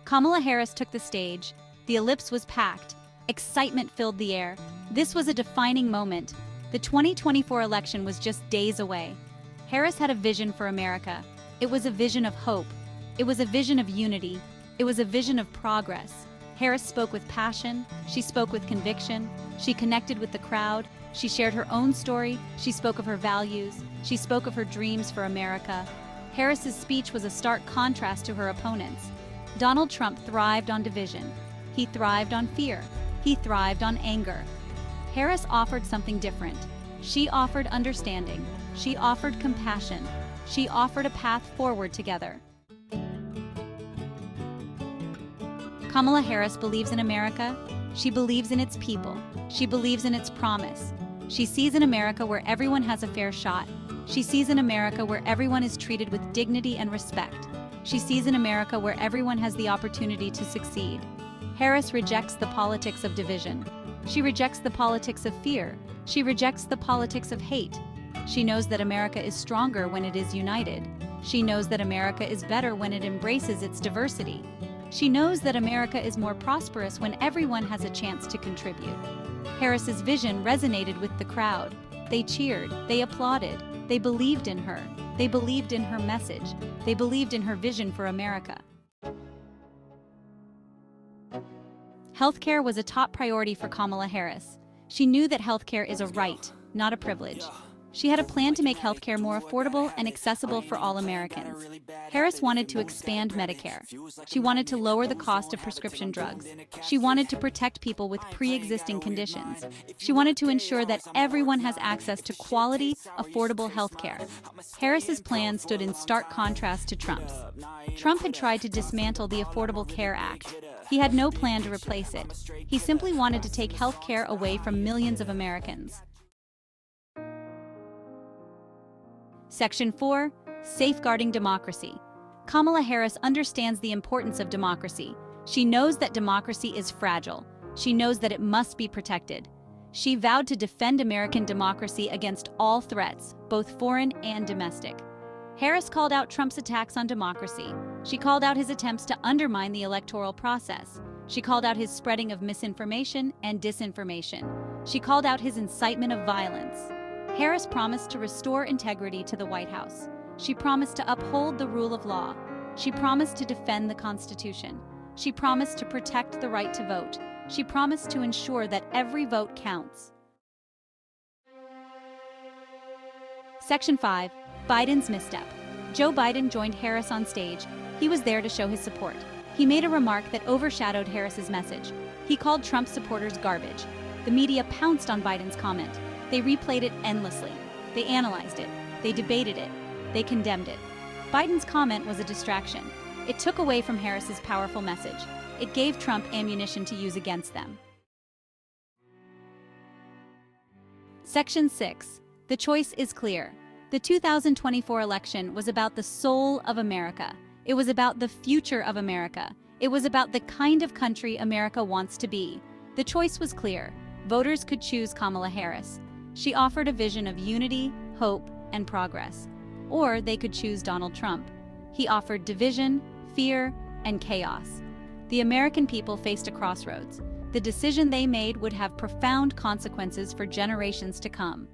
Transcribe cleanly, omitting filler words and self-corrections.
Kamala Harris took the stage. The Ellipse was packed. Excitement filled the air. This was a defining moment. The 2024 election was just days away. Harris had a vision for America. It was a vision of hope. It was a vision of unity. It was a vision of progress. Harris spoke with passion. She spoke with conviction. She connected with the crowd. She shared her own story. She spoke of her values. She spoke of her dreams for America. Harris's speech was a stark contrast to her opponents. Donald Trump thrived on division. He thrived on fear. He thrived on anger. Harris offered something different. She offered understanding. She offered compassion. She offered a path forward together. Kamala Harris believes in America. She believes in its people. She believes in its promise. She sees an America where everyone has a fair shot. She sees an America where everyone is treated with dignity and respect. She sees an America where everyone has the opportunity to succeed. Harris rejects the politics of division. She rejects the politics of fear. She rejects the politics of hate. She knows that America is stronger when it is united. She knows that America is better when it embraces its diversity. She knows that America is more prosperous when everyone has a chance to contribute. Harris's vision resonated with the crowd. They cheered, they applauded, they believed in her. They believed in her message. They believed in her vision for America. Healthcare was a top priority for Kamala Harris. She knew that healthcare is a right, not a privilege. She had a plan to make healthcare more affordable and accessible for all Americans. Harris wanted to expand Medicare. She wanted to lower the cost of prescription drugs. She wanted to protect people with pre-existing conditions. She wanted to ensure that everyone has access to quality, affordable healthcare. Harris's plan stood in stark contrast to Trump's. Trump had tried to dismantle the Affordable Care Act. He had no plan to replace it. He simply wanted to take healthcare away from millions of Americans. Section 4. Safeguarding Democracy. Kamala Harris understands the importance of democracy. She knows that democracy is fragile. She knows that it must be protected. She vowed to defend American democracy against all threats, both foreign and domestic. Harris called out Trump's attacks on democracy. She called out his attempts to undermine the electoral process. She called out his spreading of misinformation and disinformation. She called out his incitement of violence. Harris promised to restore integrity to the White House. She promised to uphold the rule of law. She promised to defend the Constitution. She promised to protect the right to vote. She promised to ensure that every vote counts. Section 5. Biden's misstep. Joe Biden joined Harris on stage. He was there to show his support. He made a remark that overshadowed Harris's message. He called Trump supporters garbage. The media pounced on Biden's comment. They replayed it endlessly. They analyzed it. They debated it. They condemned it. Biden's comment was a distraction. It took away from Harris's powerful message. It gave Trump ammunition to use against them. Section 6. The choice is clear. The 2024 election was about the soul of America. It was about the future of America. It was about the kind of country America wants to be. The choice was clear. Voters could choose Kamala Harris. She offered a vision of unity, hope, and progress. Or they could choose Donald Trump. He offered division, fear, and chaos. The American people faced a crossroads. The decision they made would have profound consequences for generations to come.